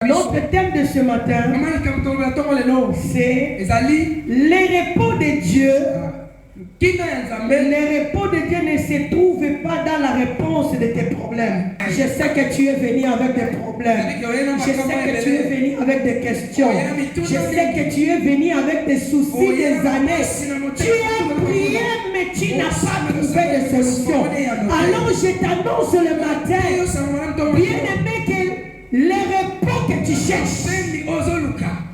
Notre thème de ce matin, c'est les repos de Dieu. Les repos de Dieu ne se trouvent pas dans la réponse de tes problèmes. Je sais que tu es venu avec des problèmes. Je sais que tu es venu avec des questions. Je sais que tu es venu avec des soucis des années. Tu as prié, mais tu n'as pas trouvé de solution. Alors je t'annonce le matin, bien-aimé, que les repos que tu cherches,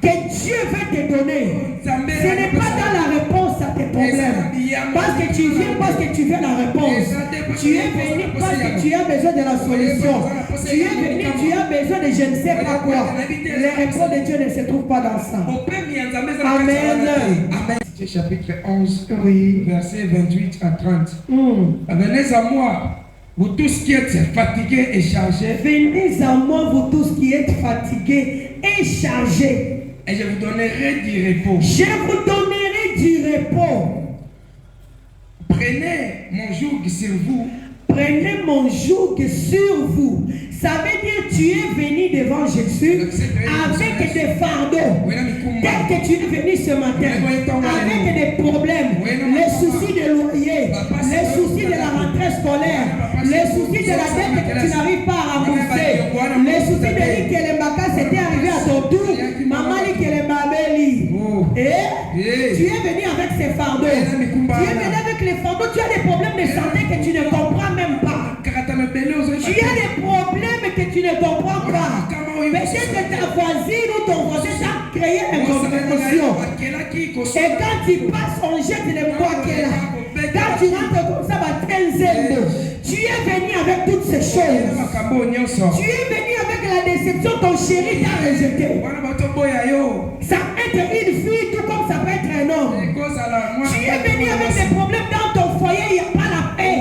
que Dieu veut te donner, ce n'est pas dans la réponse à tes problèmes. Parce que tu viens la réponse. Tu es venu parce que tu as besoin de la solution. Tu es venu, tu as besoin de je ne sais pas quoi. Les réponses de Dieu ne se trouvent pas dans ça. Amen. Chapitre 11, versets 28 à 30. Venez à moi, vous tous qui êtes fatigués et chargés. Venez à moi, vous tous qui êtes fatigués et chargés. Et je vous donnerai du repos. Je vous donnerai du repos. Prenez mon joug sur vous. Prenez mon joug sur vous. Ça veut dire que tu es venu devant Jésus avec des fardeaux. Tel que tu es venu ce matin avec des problèmes, les soucis de loyer, les soucis de la rentrée scolaire, les soucis de la dette que tu n'arrives pas à rembourser, les soucis de dire que les macas c'était arrivé à ton tour, maman dit que les babélis. Et tu es venu avec ces fardeaux. Tu es venu avec les fardeaux, tu as des problèmes de santé que tu ne comprends même pas. Tu as des problèmes que tu ne comprends pas. Peut-être que ta voisine ou ton voisin t'a créé une complication. Et quand tu passes, on jette les bois qu'elle a. Quand tu rentres comme ça, tu es venu avec toutes ces choses. Tu es venu avec la déception, ton chéri t'a rejeté. Ça peut être une fille tout comme ça peut être un homme. Tu es venu avec des problèmes dans ton foyer, il n'y a pas la paix.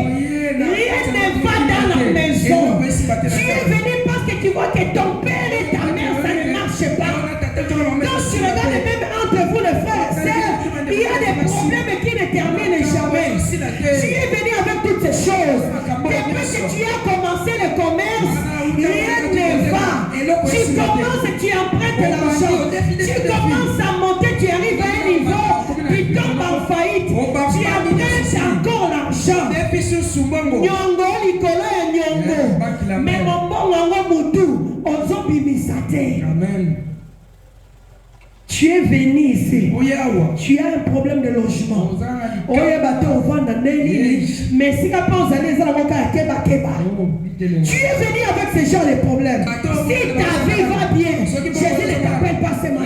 Rien ne va dans la maison. Tu es venu parce que tu vois que ton père et ta mère, ça ne marche pas. Quand tu regardes même entre vous les frères et sœurs, il y a des problèmes qui ne terminent jamais. Tu es venu avec toutes ces choses. Depuis que tu as commencé le commerce, rien ne va. Tu commences, tu empruntes l'argent. Tu commences à monter, tu arrives à un niveau, tu tombes en faillite. Tu empruntes encore l'argent. Nyongo, Nicolas et Nyongo. Mais mon bon Nyongo Moutou, on s'en bimisate. Amen. Tu es venu ici. Tu as un problème de logement. Mais si tu es venu avec ce genre de problème. Si ta vie va bien, Jésus ne t'appelle pas ce matin.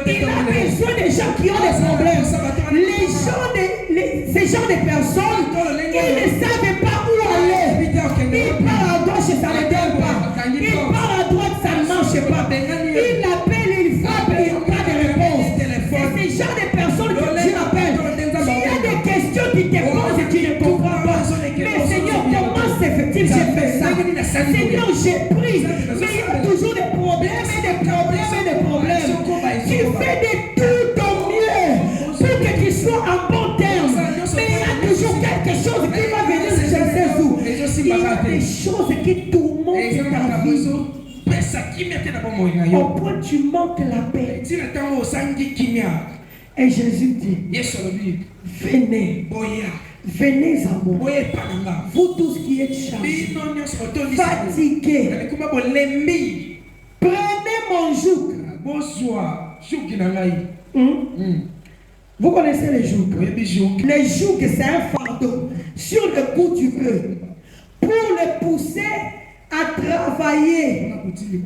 Il a besoin des gens qui ont des problèmes. Ces gens de personnes, ils ne savent pas où aller. Ils partent à gauche, ça ne donne pas. Ils partent à droite, ça ne marche pas. Ils appellent, ils frappent, il n'y a pas de réponse. C'est ces gens de personnes que Dieu appelle. S'il y a des questions qui te posent et tu ne comprends pas. Mais Seigneur, comment se fait-il que j'ai fait ça? Seigneur, j'ai pris. Mais il y a toujours des problèmes et des problèmes et des problèmes. Tu fais de tout ton mieux pour que tu sois en bon terme. Mais il y a toujours quelque chose qui va venir de je ne sais où. Il y a des choses qui tourmentent ta vie. Au point tu manques la paix. Et Jésus dit, venez, venez à moi, vous tous qui êtes chargés, fatigués, prenez mon joug. Vous connaissez les jougs? Les jougs, c'est un fardeau. Sur le coup, tu peux. Pour le pousser à travailler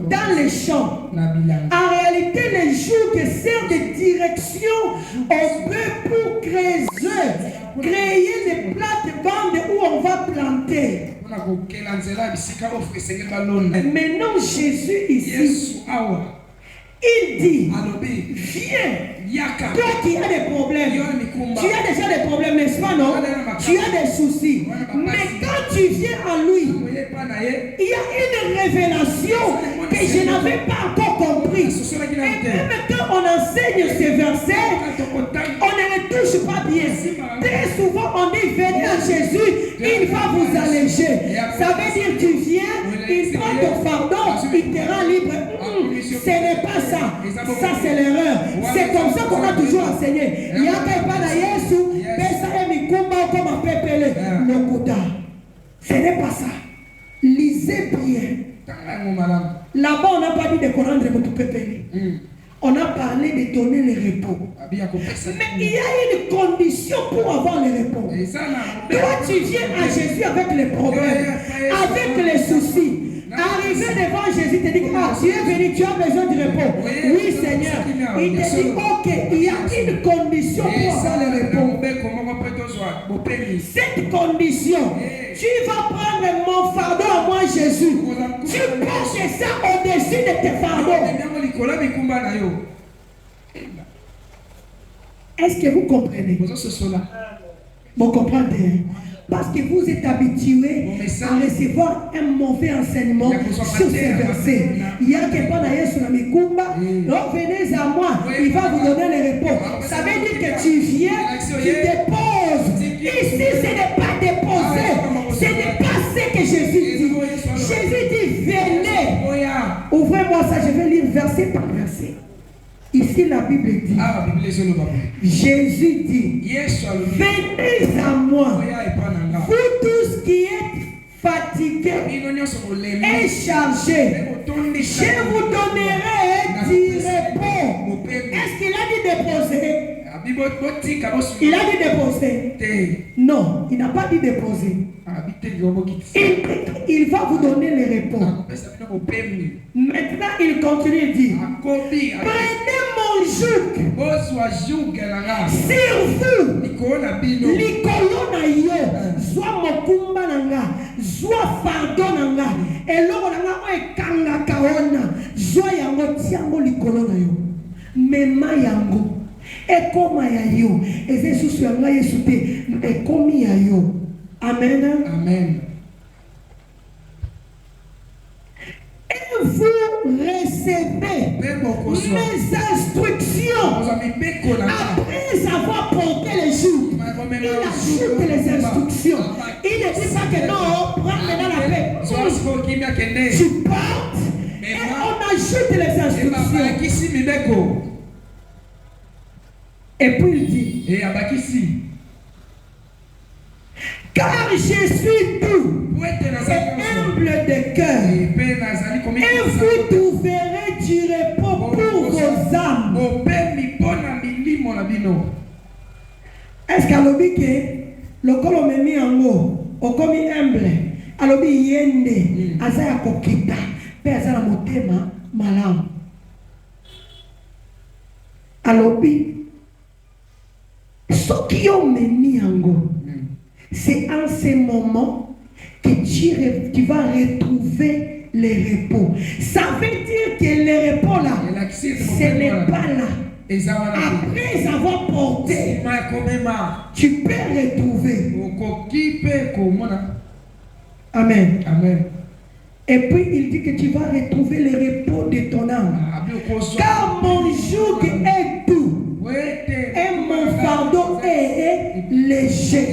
dans les champs. En réalité, les jougs servent de direction au peuple pour créer des plates-bandes où on va planter. Maintenant, Jésus ici, il dit, viens, toi qui as des problèmes, tu as déjà des problèmes, n'est-ce pas, non? Tu as des soucis. Mais quand tu viens à lui, il y a une révélation que je n'avais pas encore compris. Et même quand on enseigne ces versets, on ne les touche pas bien. Très souvent, on dit, venez à Jésus, il va vous alléger. Ça veut dire, tu viens, il prend ton fardeau, il te rend libre. Ce n'est pas ça. Ça, c'est l'erreur. C'est comme ça qu'on a toujours enseigné. Il y a pas de Yesu, ce n'est pas ça. Lisez bien. Là-bas, on n'a pas dit de Coran de votre pépé. On a parlé de donner le repos. Mais il y a une condition pour avoir le repos. Toi, tu viens à Jésus avec les problèmes, avec les soucis. Arrivé devant Jésus, te dit tu es venu, tu as besoin de repos. Oui, Seigneur. Il te dit ok, il y a une condition pour avoir le repos. Cette condition, tu vas prendre mon fardeau à moi, Jésus. Tu portes ça au-dessus de tes fardeaux. Est-ce que vous comprenez? Vous comprenez? Parce que vous êtes habitués à recevoir un mauvais enseignement sur ces versets. Il y a quelqu'un d'ailleurs sur la Mikumba. Revenez à moi, il va vous donner le repos. Ça veut dire que tu viens, tu déposes. Ici, ce n'est pas déposer. Ce n'est pas ce que Jésus dit. Jésus dit, venez. Ouvrez-moi ça, je vais lire verset par verset. Ici, la Bible dit, Jésus dit, venez à moi, vous tous qui êtes fatigués et chargés, je vous donnerai du repos. Est-ce qu'il a dit déposer? Il a dit déposer? Non, il n'a pas dit déposer. Il va vous donner le repos. Maintenant, il continue et dit, prenez mon joug sur vous, likolo na yo, soit mokumba nanga, soit fardo nanga, et l'eau nanga o ekanga kaona, soit yango tiango likolo na yo, mema yango, ekoma ya yo, eze susu yanga yesu te, ekomi ya yo. Amen. Amen. Et vous recevez mes instructions après avoir porté les jours. Il ajoute les instructions. Il ne dit pas que non, prends maintenant la paix. Tu portes et on ajoute les instructions. Et puis il dit, car je suis doux et humble de cœur, et vous trouverez du repos pour vos âmes. Est-ce qu'alobi que le colomé en haut, au commis humble, alobi yende, azaya kokita, pe azala motema malam. Alobi, ce qui ont mis en haut. C'est en ces moments que tu vas retrouver le repos. Ça veut dire que le repos là, ce n'est pas là. Après avoir porté, tu peux retrouver. Amen. Amen. Et puis il dit que tu vas retrouver le repos de ton âme. Car mon joug est doux. Et mon fardeau est léger.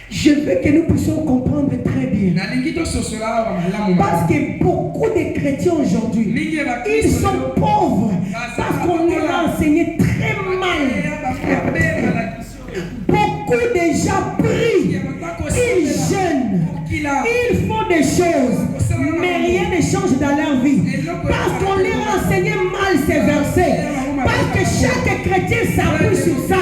Je veux que nous puissions comprendre très bien. Parce que beaucoup de chrétiens aujourd'hui, ils sont pauvres parce qu'on leur a enseigné très mal. Beaucoup de gens prient, ils jeûnent, ils font des choses, mais rien ne change dans leur vie. Parce qu'on leur a enseigné mal ces versets. Parce que chaque chrétien s'appuie sur ça.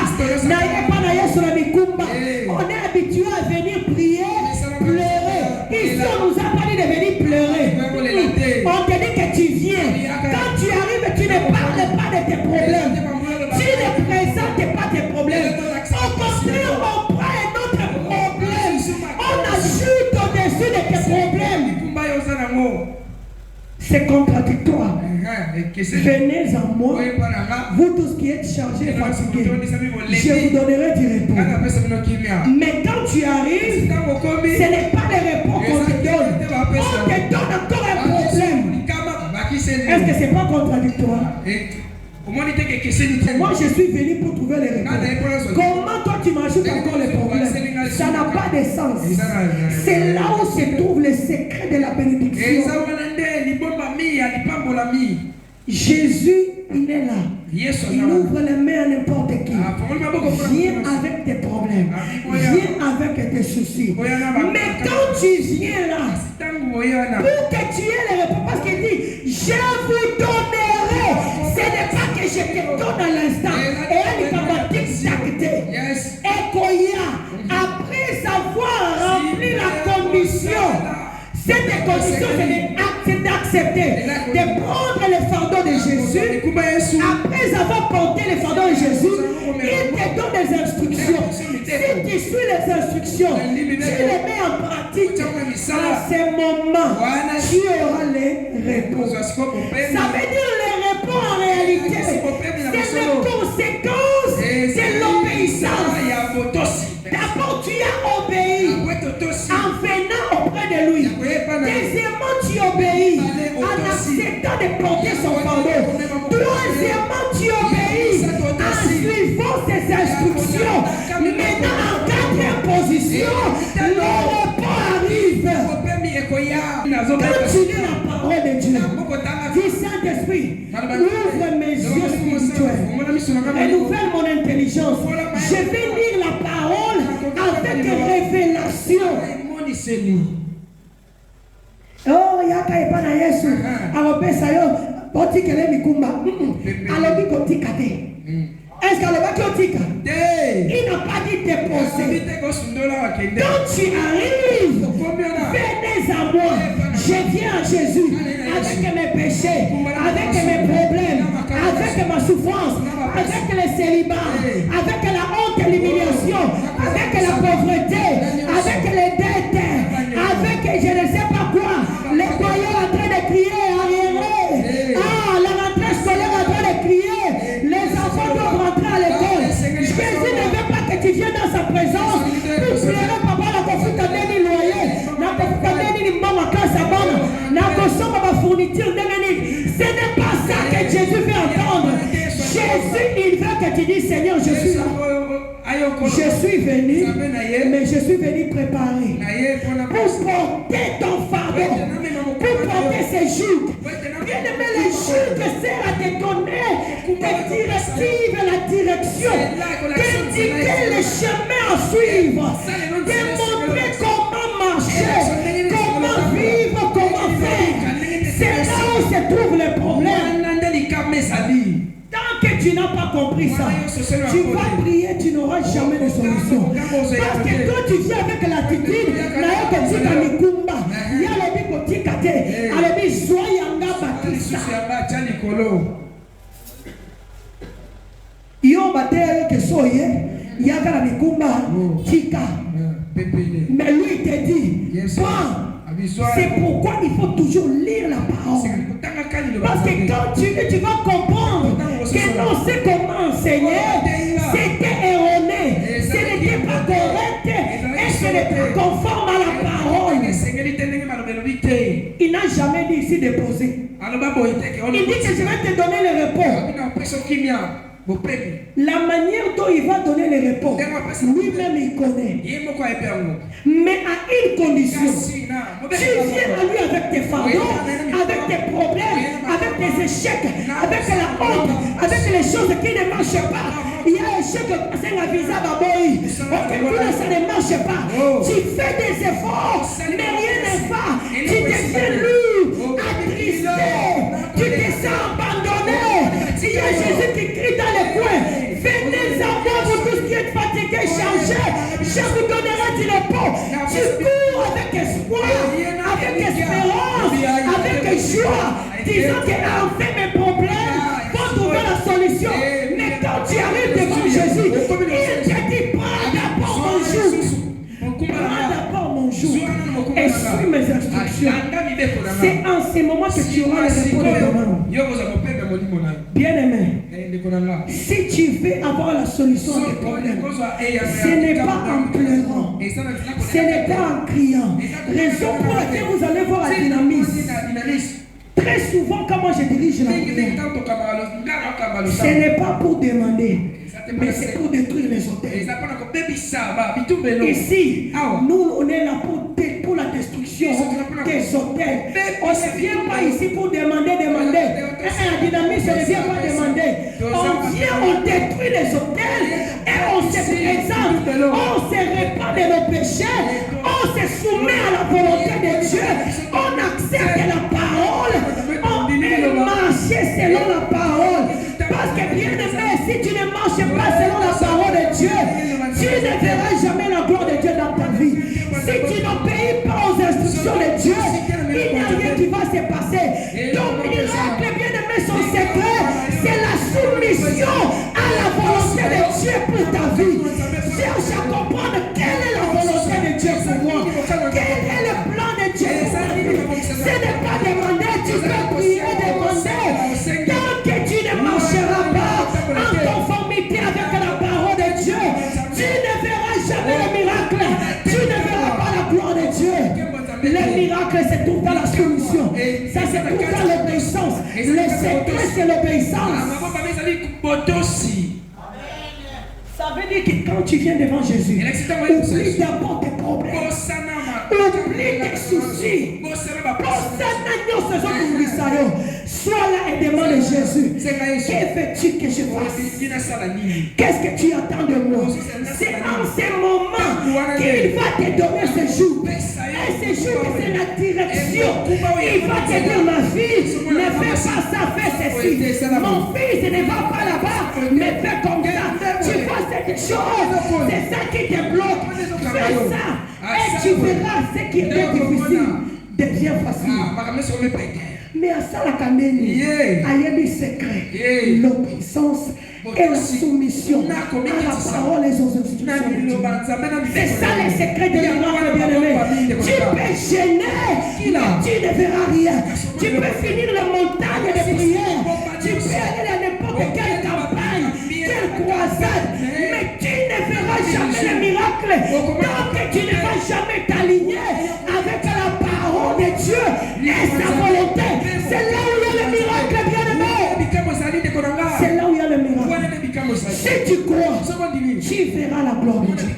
On est habitué à venir prier, pleurer. Ici, on nous a pas dit de venir pleurer. On te dit que tu viens. Quand tu arrives, tu ne parles pas de tes problèmes. Tu ne présentes pas tes problèmes. Au contraire, on prend un autre problème. On ajoute au-dessus de tes problèmes. C'est contradictoire. Venez en moi, vous tous qui êtes chargés et fatigués, je vous donnerai du repos. Mais quand tu arrives, ce n'est pas le repos qu'on te donne. On te donne encore un problème. Est-ce que ce n'est pas contradictoire? Moi je suis venu pour trouver les repos. Comment toi tu m'ajoutes encore les problèmes? Ça n'a pas de sens. C'est là où se trouve le secret de la bénédiction. Jésus, il est là. Il ouvre les mains à n'importe qui. Viens avec tes problèmes. Viens avec tes soucis. Mais quand tu viens là, pour que tu aies les réponses, parce qu'il dit, je vous donnerai. Ce n'est pas que je te donne à l'instant. Et elle va t'exacter. Et Koya, après avoir rempli la condition, cette condition, c'est d'accepter, de prendre le fardeau de Jésus. Après avoir porté le fardeau de Jésus, il te donne des instructions. Si tu suis les instructions, tu les mets en pratique, à ce moment, tu auras les réponses. Ça veut dire les réponses en réalité, c'est les conséquences de l'obéissance. D'abord, tu as obéi en venant auprès de lui. Deuxièmement, tu obéis en acceptant de porter son fardeau. Troisièmement, tu obéis en suivant ses instructions. Maintenant, en quatrième position, le repos arrive. Quand tu lis la parole de Dieu, dis Saint-Esprit, ouvre mes yeux spirituels, renouvelle mon intelligence. Je vais lire la parole avec révélation. Oh, yaka epana Yesu. Alopesa yo, botikele mikumba. Alobi kotika te. Est-ce qu'alobaki otika? Il n'a pas dit déposer. Quand tu arrives, venez à moi. Je viens à Jésus avec mes péchés, avec mes problèmes, avec ma souffrance, avec le célibat, avec la honte et l'humiliation, avec la pauvreté, avec les dettes, avec je ne sais pas quoi, les croyants en train de crier, arriérés. La rentrée scolaire en train de crier, les enfants doivent rentrer à l'école. Jésus ne veut pas que tu viennes dans sa présence pour pleurer, papa, la confuta ni loyer, la confuta ni maman classe à bonne, la consomme ma fourniture de. Ce n'est pas ça que Jésus veut entendre. Jésus, il veut que tu dises, Seigneur, je suis là. Je suis venu, mais je suis venu préparer pour porter ton fardeau, pour porter ces joutes. Bien-aimé, les joutes servent à te donner des directives, la direction, d'indiquer les chemins à suivre, de montrer comment marcher, comment vivre, comment faire. C'est là où se trouvent les problèmes. Tant que tu n'as pas compris ça, tu vas prier, tu n'auras jamais de solution. Parce que quand tu viens avec l'attitude, il y a le bicotikate, le bisoyanga batista. Yo bateye que soye, yaka mikumba tika. Mais lui il te dit, c'est pourquoi il faut toujours lire la parole. Parce que quand tu lis, tu vas comprendre que non, c'est comment enseigner, c'était erroné, ce n'était pas correct et ce n'est pas conforme à la parole. Il n'a jamais dit ici déposer. Il dit que je vais te donner le repos. La manière dont il va donner les réponses, lui-même il connaît. Mais à une condition, tu viens à lui avec tes fardeaux, avec tes problèmes, avec tes échecs, avec la honte, avec les choses qui ne marchent pas. Il y a un échec, c'est la visa d'Aboï. Ça ne marche pas. Tu fais des efforts, mais rien ne va. Tu deviens lourd, attristé, tu te sens abandonné. Il y a Jésus qui crie dans le coin. Venez à moi, vous tous qui êtes fatigués, chargés. Je vous donnerai du repos. Tu cours avec espoir, avec espérance, avec joie, disant que enfin mes problèmes vont trouver la solution. Mais quand tu arrives devant Jésus, il te dit prends d'abord mon jour. Prends d'abord mon jour et suis mes instructions. C'est en ce moment que tu auras le repos de ton âme. Bien-aimé, si tu veux avoir la solution à tes problèmes, ce n'est pas en pleurant, ce n'est pas en criant. Raison pour laquelle vous allez voir la dynamisme. Très souvent, quand moi je dirige la prière, ce n'est pas pour demander, mais c'est pour détruire les hôtels. Ici, nous on est là pour la destruction des hôtels. On ne vient pas ici pour demander. dynamisme ne vient pas demander. On vient, on détruit les hôtels et on se présente. On se répand de nos péchés. On se soumet à la volonté de Dieu. On accepte la parole. On est marché selon la parole. Parce que bien aimé, si tu ne marches pas selon la parole de Dieu, tu ne verras jamais la gloire de Dieu dans ta vie. Si tu n'obéis pas aux instructions de Dieu, il n'y a rien qui va se passer. Ton miracle, bien aimé, son secret, c'est la soumission à la volonté de Dieu pour ta vie. Cherche à comprendre quelle est la volonté de Dieu pour moi. Quel est le plan de Dieu pour ta vie. Ce n'est pas demander, tu peux prier, demander. Tant que tu ne marcheras pas en conformité avec la parole de Dieu, tu ne verras jamais le miracle. Tu ne verras pas la gloire de Dieu. Le miracle, c'est tout dans la solution. Ça, c'est tout dans l'obéissance. Le secret, c'est l'obéissance. Ça veut dire que quand tu viens devant Jésus, oublie d'abord tes problèmes. Oublie tes soucis. Sois là et demande à Jésus, que veux-tu que je fasse? Qu'est-ce que tu attends de moi? C'est en ce moment qu'il va te donner ce jour. Et ce jour, c'est la direction. Il va te dire, ma fille, ne fais pas ça, fais ceci. Mon fils, ne va pas là-bas, mais fais comme ça. Tu vois cette chose, c'est ça qui te bloque. Fais ça et tu verras ce qui est difficile devient facile. Mais à ça, la caménie, il y a des secrets, l'obéissance et la soumission à la parole et aux instructions. C'est ça les secrets de l'homme bien-aimé. Tu peux gêner, mais tu ne verras rien. Tu peux finir la montagne de prière. Tu peux aller à n'importe quelle campagne, quelle croisade, mais tu ne verras jamais le miracle. Tant que tu ne vas jamais t'aligner avec la parole de Dieu et sa volonté. C'est là où il y a le miracle, bien-aimé. C'est là où il y a le miracle. Si tu crois, tu verras la gloire de Dieu.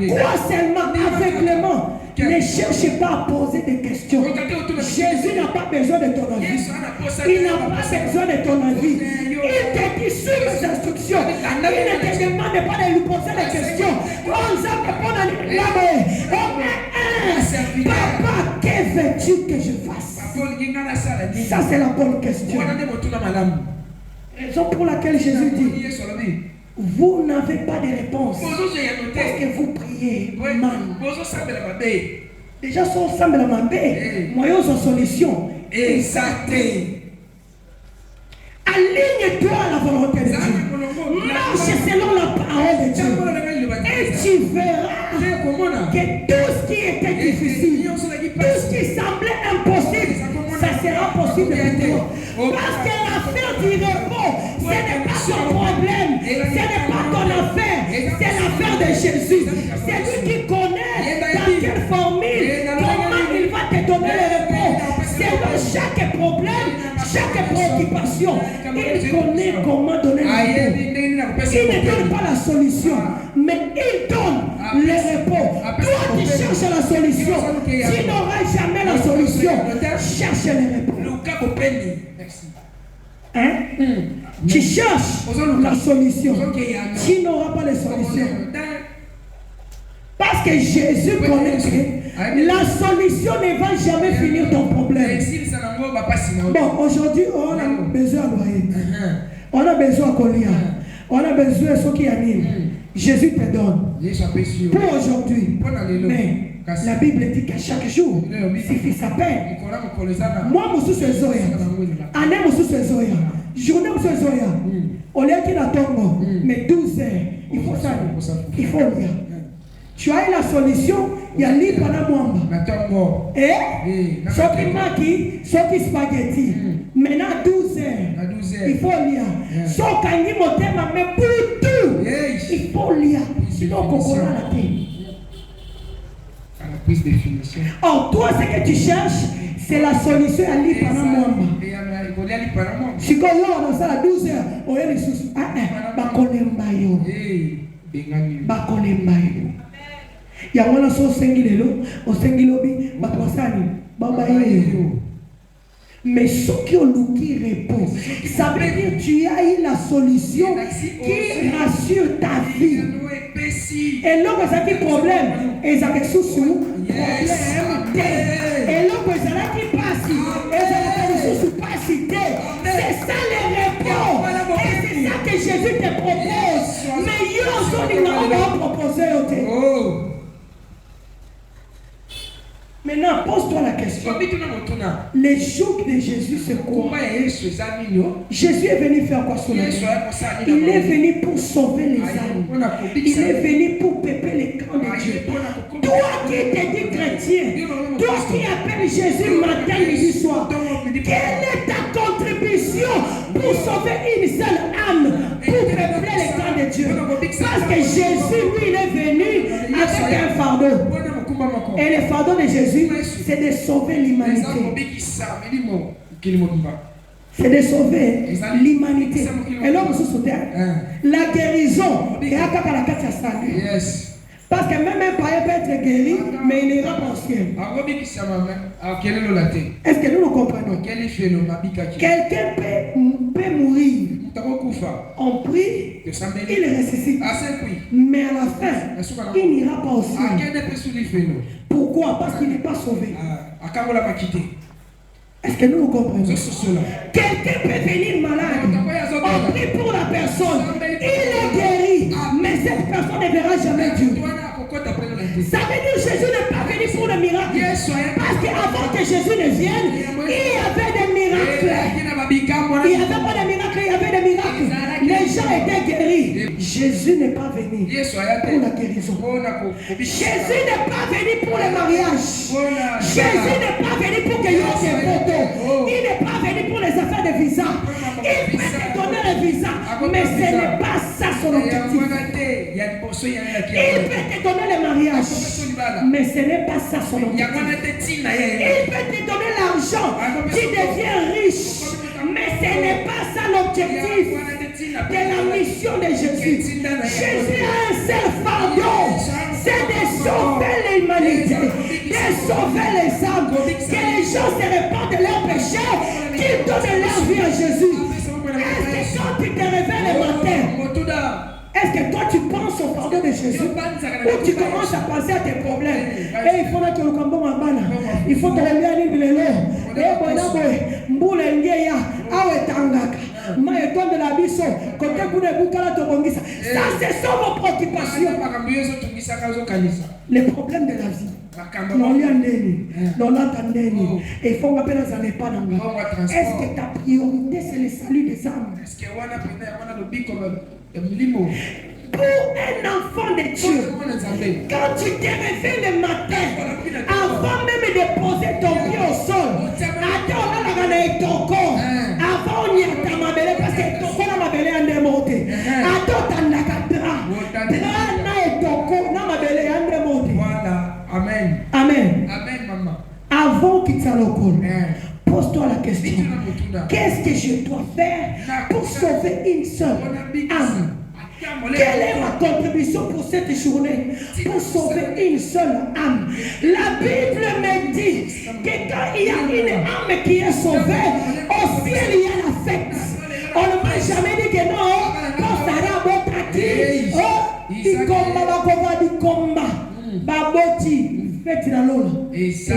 Crois seulement, aveuglément. Ne cherche pas à poser des questions. Jésus n'a pas besoin de ton avis. Il n'a pas besoin de ton avis. Il te dit sur les instructions. Il ne te demande pas de lui poser des questions. Papa, que veux-tu que je fasse? Ça, c'est la bonne question. Raison pour laquelle Jésus dit, vous n'avez pas de réponse parce que vous priez mal. Déjà, si on semble à ma paix, moi, j'ai une solution. Exacté. Aligne-toi à la volonté de Dieu. Marche selon la parole de Dieu. Et tu verras que tout ce qui était difficile, tout ce qui semblait impossible, ça sera possible pour toi. Parce que l'affaire du repos, ce n'est pas ton problème, ce n'est pas ton affaire, c'est l'affaire de Jésus. C'est lui qui connaît dans quelle formule, comment il va te donner le repos. Selon chaque problème, chaque préoccupation, il connaît comment donner le repos. Il ne donne pas la solution, mais il donne le repos. Toi, tu cherches la solution. Tu n'auras jamais la solution. Cherche le repos. Hein? Tu cherches la solution. Tu n'auras pas la solution. Parce que Jésus connaît que la solution ne va jamais finir ton problème. Bon, aujourd'hui, on a besoin de loyer. On a besoin de collier. On a besoin de ce qui anime. Jésus te donne. Pour aujourd'hui. Mais la Bible dit qu'à chaque jour, suffit sa peine. Moi, je suis Zoya. Année, je suis Zoya. Journée, je suis Zoya. On est qui dans ton mais 12 heures. Il faut ça. Il faut lire. Tu as eu la solution, il y a l'île pendant Mwamba. Et ce qui maki, ce qui spaghetti. Maintenant 12 heures, il faut lire. Ce qui est mon mais pour tout, il faut lire. Sinon, on comprend la tête. Or, toi, ce que tu cherches, c'est la solution à l'île pendant Mwamba. Si on a dans ça à 12 heures, on a les sous. Bakolembayo. Bakolembayo. Il y a un so sengilelo, au sengilobi, batwasani, babaye. Mais ce qui qui répond, ça veut dire que tu as eu la solution qui rassure ta vie. Et là, vous avez des problèmes. Et vous avez sous problème. Et là, vous avez qui passe. Et vous avez sous pas cité. C'est ça les réponses. Et c'est ça que Jésus te propose. Mais yo, on va proposer. Maintenant, pose-toi la question. Les jours de Jésus, c'est quoi? Jésus est venu faire quoi sur la terre? Il est venu pour sauver les âmes. Il est venu pour péper les camps de Dieu. Toi qui te dis chrétien, toi qui appelles Jésus matin, midi, soir, quelle est ta contribution pour sauver une seule âme, pour peupler les camps de Dieu? Parce que Jésus, lui, il est venu avec un fardeau. Et le fardeau de Jésus, c'est de sauver l'humanité. C'est de sauver l'humanité. Et là, vous souvenez, la guérison, parce que même un païen peut être guéri, mais il n'ira pas au ciel. Est-ce que nous le comprenons? Quelqu'un peut mourir. On prie, il ressuscite. Mais à la fin, il n'ira pas au ciel. Pourquoi? Parce qu'il n'est pas sauvé. Est-ce que nous le comprenons? Quelqu'un peut venir malade. On prie pour la personne. Il est guéri. Mais cette personne ne verra jamais Dieu. Ça veut dire que Jésus n'est pas venu pour le miracle. Parce qu'avant que Jésus ne vienne, il y avait des miracles. Il n'y avait pas de miracles, il y avait des miracles. Les gens étaient guéris. Jésus n'est pas venu pour la guérison. Jésus n'est pas venu pour le mariage. Jésus n'est pas venu pour que y ait des photos. Il n'est pas venu pour les affaires de visa. Il peut te donner le visa, mais ce n'est pas ça son objectif. Il peut te donner le mariage, mais ce n'est pas ça son objectif. Il peut te donner l'argent, tu deviens riche, mais ce n'est pas ça l'objectif de la mission de Jésus. Jésus a un seul fardeau, c'est de sauver l'humanité, de sauver les âmes, que les gens se répandent de leurs péchés, qu'ils donnent leur vie à Jésus. Est-ce que quand tu te réveilles le matin, est-ce que toi tu penses au pardon de Jésus ou tu commences à penser à tes problèmes? Et il faut que tu le il faut que tu le ça, ce sont vos préoccupations. Les problèmes de la vie. Non, il y a et il faut m'appeler dans un épargne. Est-ce que ta priorité c'est le salut des âmes? Pour un enfant de Dieu, quand tu te réveilles le matin, avant même de poser ton pied au sol, avant on y a ta mabelle, parce que ton corps n'a mabelle en démonté. Attends, t'en as qu'à dra. Dra n'a et ton corps n'a mabelle en démonté. Voilà, amen. Amen. Amen, maman. Avant qu'il t'en le pose-toi la question. Qu'est-ce que je dois faire pour sauver une seule âme? Quelle est ma contribution pour cette journée? Pour sauver une seule âme. La Bible me dit que quand il y a une âme qui est sauvée, au ciel il y a la fête. On ne m'a jamais dit que non, quand Sarah Botaki, il combat, il combat, Baboti, fête la lola. Et ça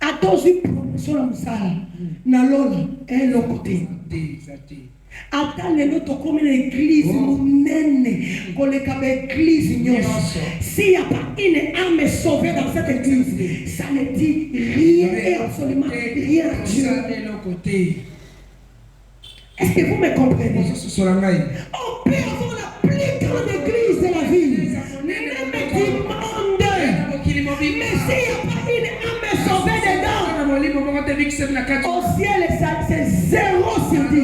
attends une promotion comme ça, na lola, et l'autre côté. Attends l'autre comme l'église, pour les église, s'il n'y a pas une âme sauvée dans cette église, ça ne dit rien et absolument rien à Dieu. Est-ce que vous me comprenez? On peut avoir la plus grande église de la ville, même du monde, mais s'il n'y a pas une âme sauvée dedans, au ciel, c'est 0 sur 10.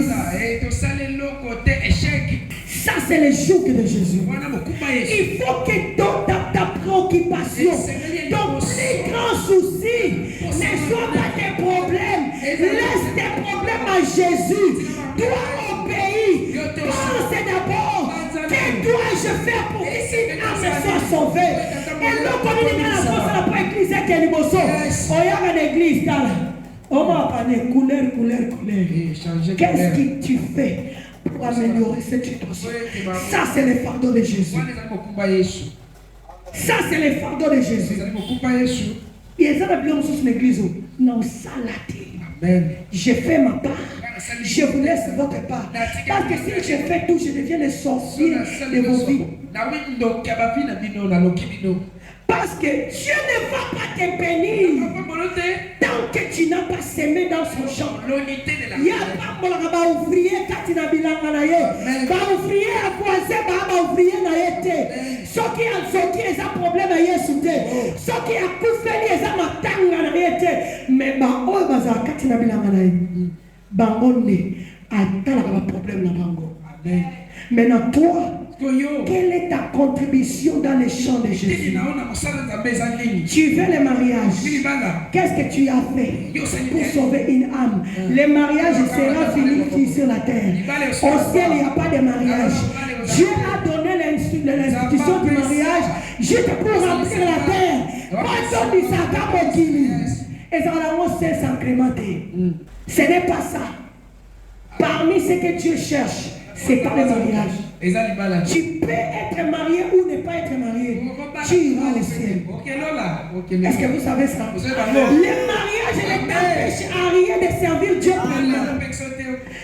Ça, c'est le jour de Jésus. Il faut que ta préoccupation, ton plus grand souci ne soit pas tes problèmes. Laisse tes problèmes à Jésus. Toi, au pays, pense d'abord que dois-je faire pour que cette âme soit sauvée. Et là, comme Qu'est-ce que tu fais pour améliorer cette situation? Ça, c'est le fardeau de Jésus. Ça, c'est le fardeau de Jésus. Et ça, la l'église. Non, ça l'a dit. Je fais ma part. Je vous laisse votre part. Parce que si je fais tout, je deviens le sorcier de vos vies. Parce que Dieu ne va pas te bénir tant que tu n'as pas semé dans son champ. Il y a pas de ouvrier quand tu n'as pas de ouvrier à voisin, pas ouvrier n'a été. Ceux qui ont un problème à Yesu, ceux qui ont coupé les âmes à tanga n'a été. Mais oh baza quand tu n'as pas bangonde attends le problème là bango. Maintenant toi, quelle est ta contribution dans les champs de Jésus? Tu veux le mariage. Qu'est-ce que tu as fait pour sauver une âme? Le mariage sera fini sur la terre. Au ciel, il n'y a pas de mariage. Dieu a donné l'institution du mariage juste pour remplir la terre. Pas du sac qui. Et ça va s'incrémenter. Ce n'est pas ça. Parmi ce que Dieu cherche, c'est pas le mariage. Tu peux être marié ou ne pas être marié. Tu iras au ciel. Est-ce que vous savez ça? Le mariage ne t'empêche à rien de servir Dieu pleinement.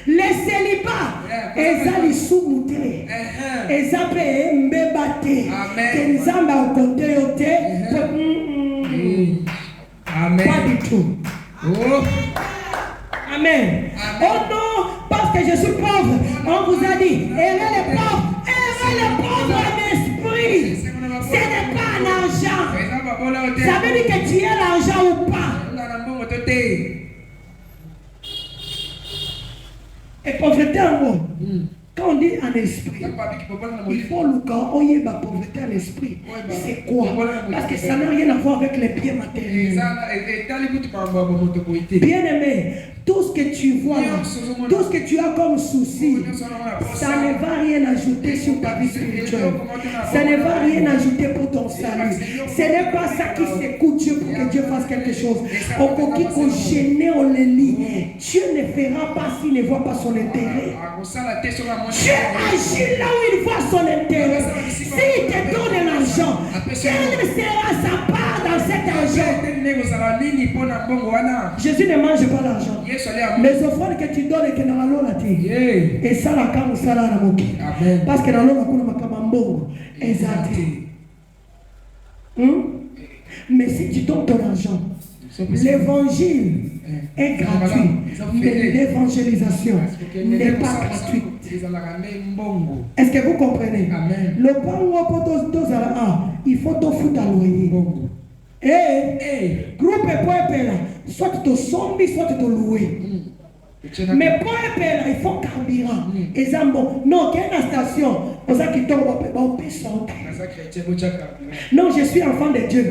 Le célibat, ils sont sous-moutés. Ils ont mbébate. Qu'ils ont côté. Pas du tout. Amen. Oh non, parce que je suis pauvre. On vous a dit, aimez les pauvres en esprit. Ce n'est pas un argent. Ça veut dire que tu as l'argent ou pas. Et pauvreté en gros. Quand on dit en esprit, il faut le cas, on y est pauvreté en esprit. C'est quoi? Parce que ça n'a rien à voir avec les biens matériels. Bien aimé, tout ce que tu vois, tout ce que tu as comme souci, ça ne va rien ajouter sur ta vie spirituelle. Ça ne va rien ajouter pour ton salut. Ce n'est pas ça qui s'écoute Dieu pour que Dieu fasse quelque chose. Au coquille qu'on gêne, on le lit. Dieu ne fera pas s'il ne voit pas son intérêt. Dieu agit là où il voit son intérêt. S'il te donne l'argent, quelle sera sa part dans cet argent? Jésus ne mange pas l'argent. Les offrandes que tu donnes et que dans l'eau là, et ça la cam ça la moki. Parce que dans l'eau là kuna makamambo exact. Mais si tu donnes ton argent, l'évangile est gratuit, mais l'évangélisation n'est pas gratuite. Est-ce que vous comprenez? Le bango il faut te foutre à loyer. Groupe peuple là, soit tu sombi, soit tu loué. Mais pour là, il faut carburant. Exemple, non, quelle est la station? Non, je suis enfant de Dieu.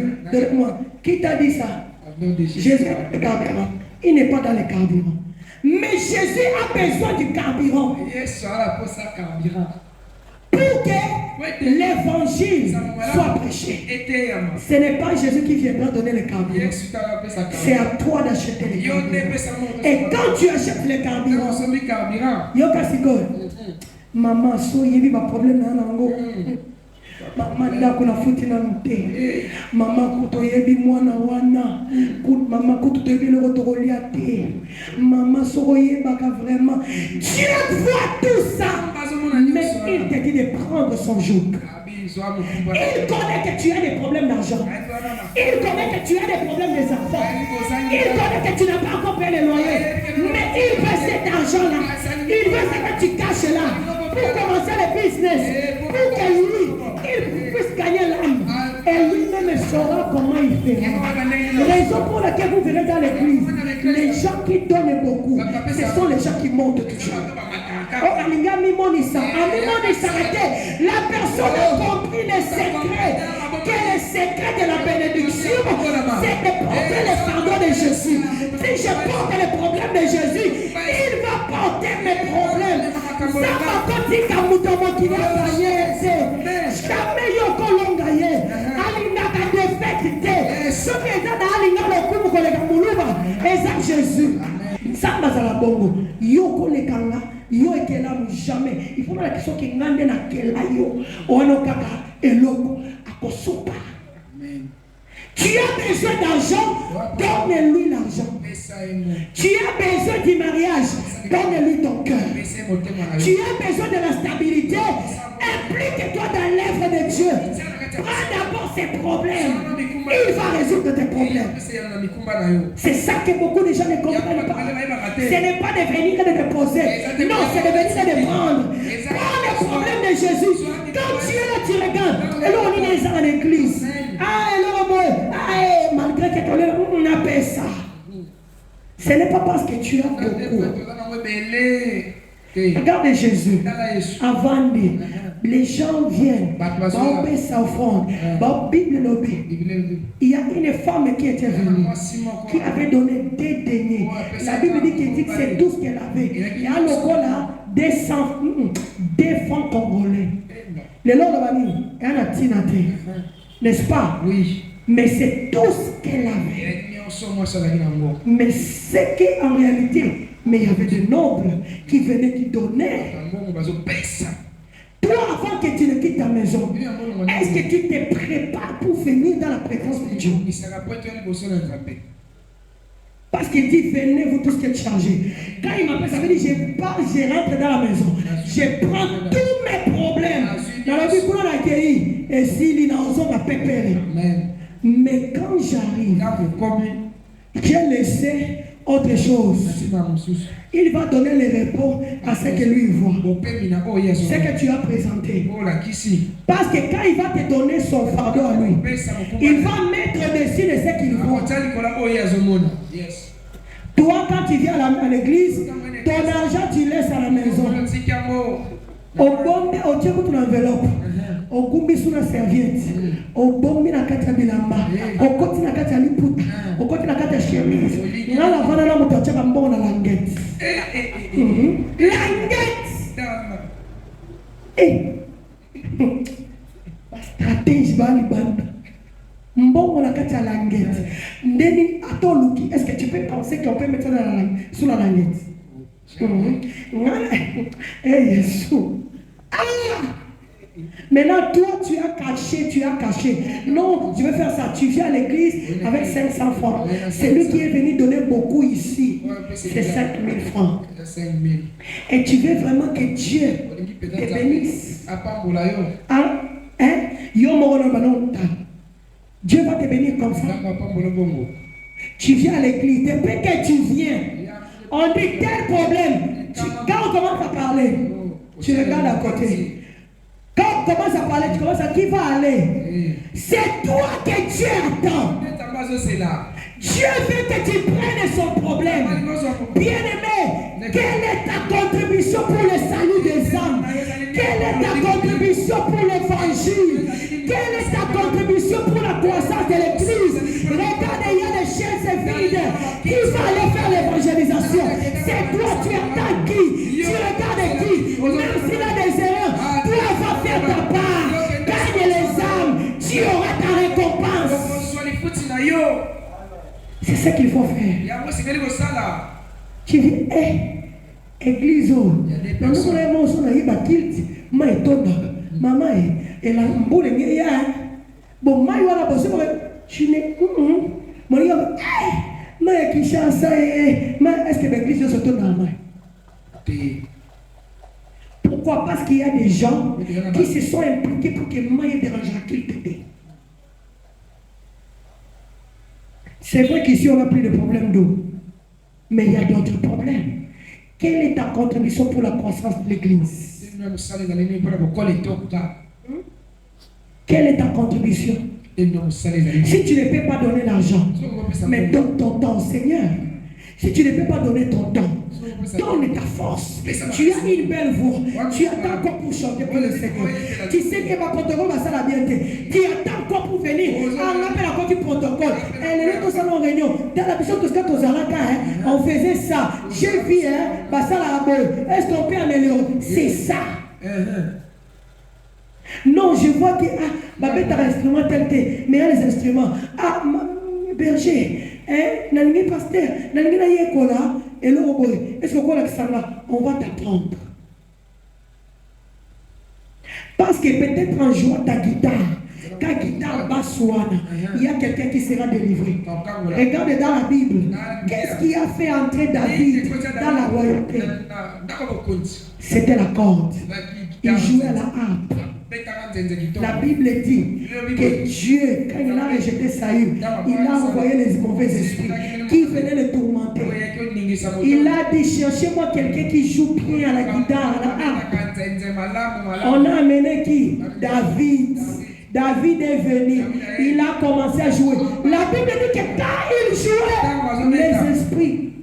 Moi, qui t'a dit ça? Jésus a le carburant. Il n'est pas dans le carburant. Mais Jésus a besoin du carburant. Pour que l'évangile soit prêché. Ce n'est pas Jésus qui viendra donner le carburant. C'est à toi d'acheter le carburant. Et quand tu achètes le carburant, maman, soyez ma problème nango. Maman ndako na futi na mte. Maman kutoyebi mwana wana. Maman kutoyebi le rotokolia te. Maman soyebaka vraiment. Dieu voit tout ça. Mais il te dit de prendre son joug. Il connaît que tu as des problèmes d'argent. Il connaît que tu as des problèmes des enfants. Il connaît que tu n'as pas encore payé les loyers. Mais il veut cet argent-là. Il veut ce que tu caches là. Pour commencer le business. Pour que lui, il puisse gagner l'âme. Et lui-même saura comment il fait. Raison pour laquelle vous verrez dans l'église, les gens qui donnent beaucoup, ce sont les gens qui montent toujours. La personne a compris le secret. Que le secret de la bénédiction, c'est de porter le fardeau de Jésus. Si je porte le problème de Jésus, il va porter mes problèmes. Ça va pas dire qu'à Moutomo qui va gagner. Jamais Yoko l'ont gagné. Alinaka défait honnêteté. Ce qui est dans l'Alinga, le Jésus. Ça m'a la bongo. Yo kolekanga, yo ekela jamais. Il faut la question qui ngande na kela yo. Ono kaka eloko akosopa. Tu as besoin d'argent, donne-lui l'argent. Tu as besoin du mariage, donne-lui ton cœur. Tu as besoin de la stabilité, implique-toi dans l'œuvre de Dieu. Prends d'abord ses problèmes. Il va résoudre tes problèmes. C'est ça que beaucoup de gens ne comprennent pas. Ce n'est pas de venir et de poser. Non, c'est de venir et de prendre. Prends les problèmes de Jésus. Quand tu es là, tu regardes. Et là, on est dans l'église. Ah, et là, malgré que on appelle ça. Ce n'est pas parce que tu as beaucoup. Regarde Jésus. Avant les gens viennent. Il y a une femme qui était venue, qui avait donné des deniers. La Bible dit que c'est tout ce qu'elle avait. Il y a le là des francs congolais. Le long de la vie, elle a tinaté. N'est-ce pas? Oui. Mais c'est tout ce qu'elle avait. Mais c'est qu'en réalité, mais il y avait des nobles qui venaient qui donnaient. Toi, avant que tu ne quittes ta maison, est-ce que tu te prépares pour venir dans la présence de Dieu? Parce qu'il dit, venez vous tous qui êtes chargés. Quand il m'appelle, ça veut dire, je rentre dans la maison. Je prends tous mes problèmes. Dans la vie, pour l'accueillir, et s'il y a un ma pépère. Mais quand j'arrive, j'ai laissé autre chose. Il va donner le repos à ce que lui voit. Ce que tu as présenté. Parce que quand il va te donner son fardeau à lui, il va mettre dessus de ce qu'il voit. Toi, quand tu viens à l'église, ton argent tu laisses à la maison. Au bombe, au tient toute l'enveloppe. Au gumbi sous la serviette. Au bombe na kata bilamba. Au côté na kata liputa. Au côté na kata chemise. Na la vana na motocha bambona languette. Languette. Stratégie bali banda. Mbongo na kata languette. Ndeni atoluki. Est-ce que tu peux penser qu'on peut mettre ça sous la languette? Maintenant, toi, tu as caché. Non, je vais faire ça. Tu viens à l'église avec 500 francs. C'est lui qui est venu donner beaucoup ici. C'est 5000 francs. Et tu veux vraiment que Dieu te bénisse. Dieu va te bénir comme ça. Tu viens à l'église. Depuis que tu viens, on dit tel problème. Quand on commence à parler, tu regardes à côté. Quand on commence à parler, tu commences à qui va aller. C'est toi que Dieu attend. Dieu veut que tu prennes son problème. Bien-aimé, quelle est ta contribution pour le salut des âmes? Quelle est ta contribution pour l'évangile? Quelle est ta contribution pour la croissance de l'église? Regarde, il y a des chaises vides. Qui va aller faire l'évangélisation? C'est toi, tu attends qui? Tu regardes qui? Même s'il a des erreurs, toi vas faire ta part. Gagne les âmes, tu auras ta récompense. C'est ce qu'il faut faire. Tu dis, église, maman, et la boule est bon, moi, je n'ai est-ce que l'église se tourne dans la main? Pourquoi? Parce qu'il y a des gens qui se sont impliqués pour que moi ait dérangé qu'il t'aide. C'est vrai qu'ici on a plus de problèmes d'eau, mais il y a d'autres problèmes. Quelle est ta contribution pour la croissance de l'église? Quelle est ta contribution? Si tu ne peux pas donner l'argent, mais donne ton temps, Seigneur. Si tu ne peux pas donner ton temps, donne ta force. Tu as une belle voix. Tu attends encore pour chanter pour le Seigneur. Tu sais que ma protocole va ça la bien. Tu attends encore pour venir. On appelle encore du protocole. Elle est dans salon réunion. Dans la mission de ce que on faisait ça. J'ai vu, ça la est-ce qu'on peut améliorer? C'est ça. Non, je vois que Babette un instrument tel tel, mais il y a les instruments. Ah, berger, Nalingé pasteur, Nalingé na yekola, et le robot, est-ce que quoi on va t'apprendre. Parce que peut-être en jouant ta guitare, ta guitare basse, il y a quelqu'un qui sera délivré. Regarde dans la Bible, qu'est-ce qui a fait entrer David dans la royauté? C'était la corde. Il jouait à la harpe. La Bible dit que Dieu, quand il a rejeté Saül, il a envoyé les mauvais esprits qui venaient le tourmenter. Il a dit, cherchez-moi quelqu'un qui joue bien à la guitare, à la harpe. On a amené qui? David. David est venu, il a commencé à jouer. La Bible dit que quand il jouait, les esprits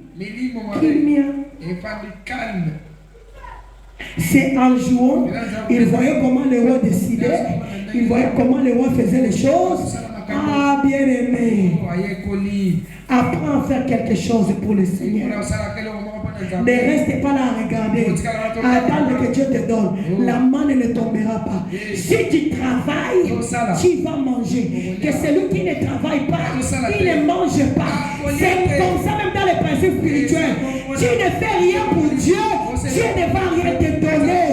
calmes. C'est en jouant, il voyait comment le roi décidait, il voyait comment le roi faisait les choses. Ah, bien aimé, apprends à faire quelque chose pour le Seigneur. Ne reste pas là à regarder. Attends que Dieu te donne. La main ne tombera pas. Si tu travailles, tu vas manger. Que celui qui ne travaille pas, il ne mange pas. C'est comme ça même dans les principes spirituels. Tu ne fais rien pour Dieu, Dieu ne va rien te donner.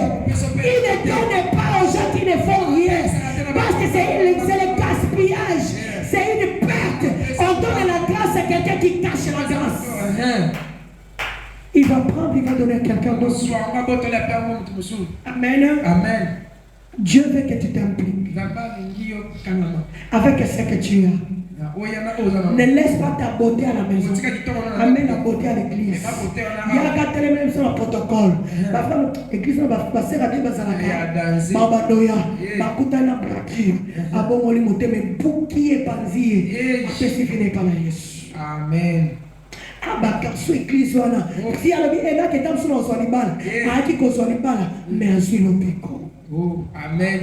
Il ne donne pas aux gens qui ne font rien. Parce que c'est le gaspillage. C'est une perte. On donne la grâce à quelqu'un qui cache la grâce. Il va prendre, il va donner à quelqu'un d'autre. Amen. Amen. Dieu veut que tu t'impliques avec ce que tu as. Ne laisse pas ta beauté à la maison. Amène la beauté à l'église. Il y a gâté les mêmes sur le protocole. L'église va se rater dans la carte. Babadoya, Bakutana Brakir, Abomoli Moteme, Pouki et Panzi. C'est ce qui n'est pas la Yesu. Amen. Abakasu église wana si alobi ena ke tam suna oswali bala aki ko oswali bala mais azui lobiko. Amen.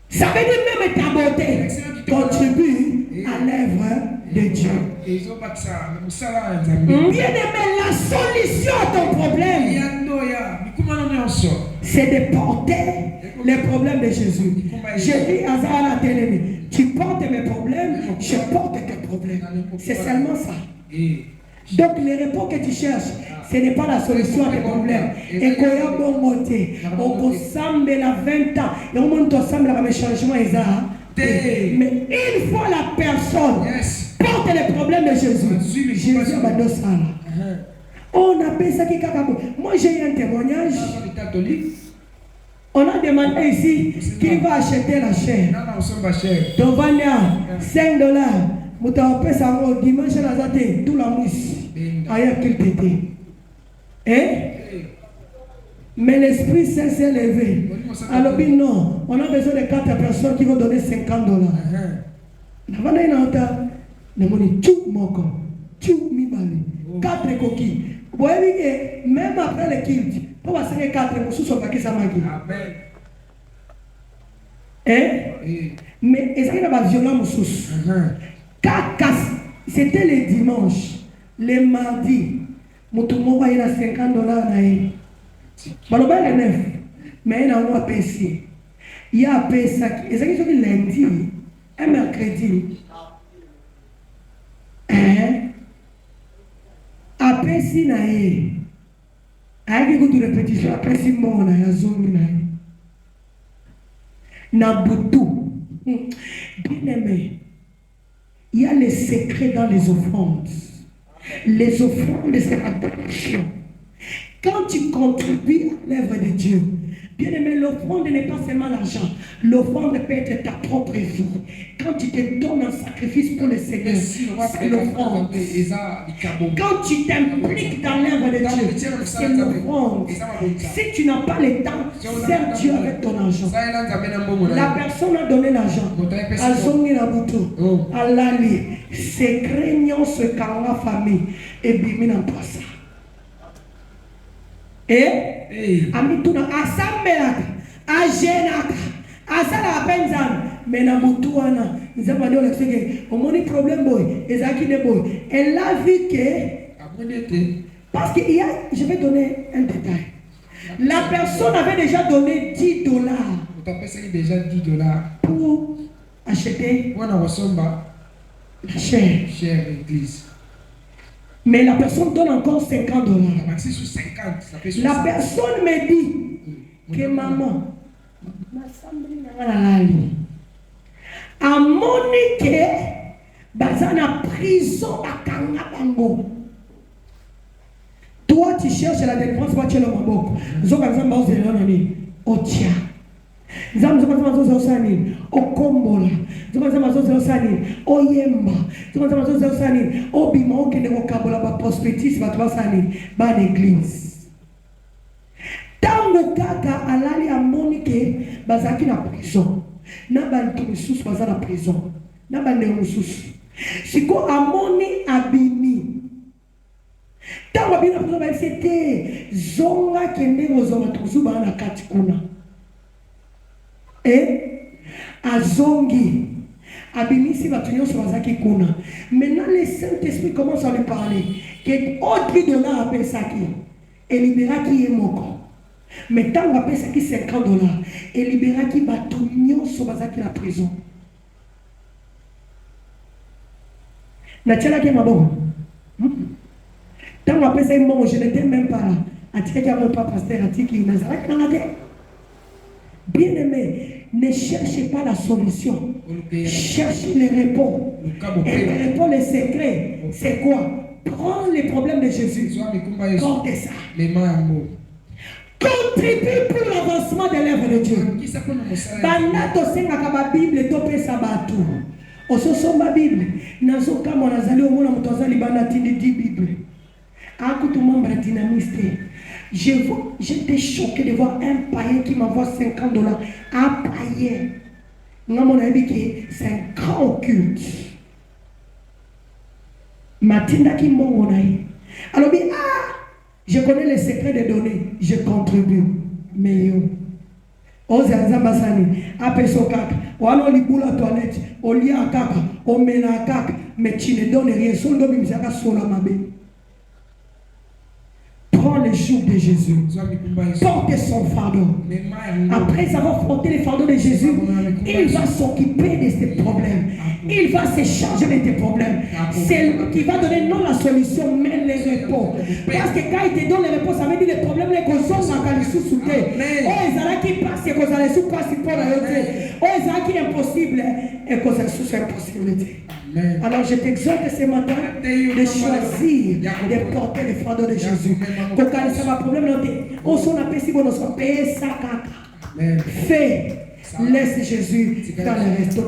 Ça veut dire même ta beauté contribue à l'œuvre de Dieu. Bien aimé, la solution à ton problème, c'est de porter les problèmes de Jésus. Jésus a la télé. Tu portes mes problèmes, je porte tes problèmes. C'est seulement ça. Donc les réponses que tu cherches, ce n'est pas la solution à tes problèmes. Et quand il y a bon monté, on ressemble à 20 ans, et on monte ensemble à mes changements. Mais une fois la personne porte les problèmes de Jésus, Jésus va nous saluer. On appelle ça qui kakabo. Moi j'ai eu un témoignage. On a demandé ici qui va acheter la chair. Donc on a $5. Moutaopé ça au dimanche à la date tout la mousse. Ailleurs qu'il t'était. Hein? Mais l'Esprit Saint s'est levé. Alors non, on a besoin de 4 personnes qui vont donner $50. Navana inata, namoni tout moko, tout mibali, 4 coquilles. Vous voyez que même après le kilt, pour passer 4 moussous sont pas qui s'amagui. Hein? Mais est-ce qu'il y a un violent moussous? C'était le dimanche, le mardi, Moutoumou va y a $50 Baloba le 9, mais il y a un PC. Il y a un PC, et c'est que lundi, un mercredi. Un PC naïe. Avec une répétition, un PC mon naïe, zombie naïe. Naboutou. Bien aimé. Il y a les secrets dans les offrandes. Les offrandes, c'est l'adoration. Quand tu contribues à l'œuvre de Dieu, bien aimé, l'offrande n'est pas seulement l'argent. L'offrande peut être ta propre vie. Quand tu te donnes un sacrifice pour le Seigneur, c'est l'offrande. Quand tu t'impliques dans l'œuvre de Dieu, c'est l'offrande. Si tu n'as pas le temps, sers Dieu avec ton argent. La personne a donné l'argent. Azongi na buto. Alali. C'est craignant ce qu'en la famille. Et bimi na passa. Et amituna asambelaka ajenaka asala penzana mena mutuana nzamba ndio lekeke omoni problème boy ezaki de boy elle a vu que parce que je vais donner un détail. La personne avait déjà donné $10 déjà $10 pour acheter la chair. Chair église. Mais la personne donne encore $50. La personne me dit que maman, a monique bazana prison à Kangabango. Toi tu cherches la délivrance, toi tu es le maboko. Zokazam bazo zelonani. Otia. Zokazam bazo zelonani. Okombola. Zokazam bazo zelonani. Oyemba. Zokazam bazo zelonani. Obima okende kokabola ba prospectus ba twasani ba l'église. Tango kaka alali a monique bazaki na prison. Na bantu misusu baza na prison. Na bande misusu. Siko amoni abimi. Tango abimi na prison ba c'était zonga kende ozonga tuzuba na kati kuna. Azongi abimisi batu nyonso bazaki kuna. Maintenant le Saint-Esprit commence à lui parler que autre $, apesaki et libéraki yemoko. Mais tant qu'on appelle ça qui $50 et libéra qui bâton sur bazaki la prison. Nathalie qui m'a bon. Tant qu'on appelle ça bon, je n'étais même pas là. Atika qui a mon papa pasteur Atiki Nazareth Canada. Bien aimé, ne cherchez pas la solution. Cherchez les réponses. Et les réponses, les secrets, c'est quoi? Prends les problèmes de Jésus. Portez ça. Les mains en mots. Contribue pour l'avancement de l'œuvre de Dieu. Banato senga kaba Bible tope sabatu. Ososo ma Bible. Nazo kama nazali omona mutozali banatindi di Bible. Akutu membre dynamiste. J'étais choqué de voir un païen qui m'envoie $50. Un païen. Mon ami qui c'est un grand culte. Matinda qui m'ongonaï. Alors bien je connais les secrets des données, je contribue. Mais yo, oza basani, apeso kaka, wano libula toilette, olia kaka, omena kaka, mais tu ne donnes rien. Sondo bimzaka sola mabe. Prends les jours de Jésus. Porte son fardeau. Après avoir porté les fardeaux de Jésus, il va s'occuper de ses problèmes. Il va se charger de tes problèmes. C'est lui qui va donner non la solution, mais les réponses. Parce que quand il te donne les réponses, ça veut dire les problèmes, les causes sont sous oh, ils ont qui passe, et cause les sous passe pour la yoté. Oh, ils ont qui est impossible, et cause les sous impossibilité. Alors je t'exhorte ce matin de choisir de porter les fardeaux de Jésus. Quand ça va problème, on s'en appelle si on s'en paye ça. Fais, laisse Jésus faire le reste.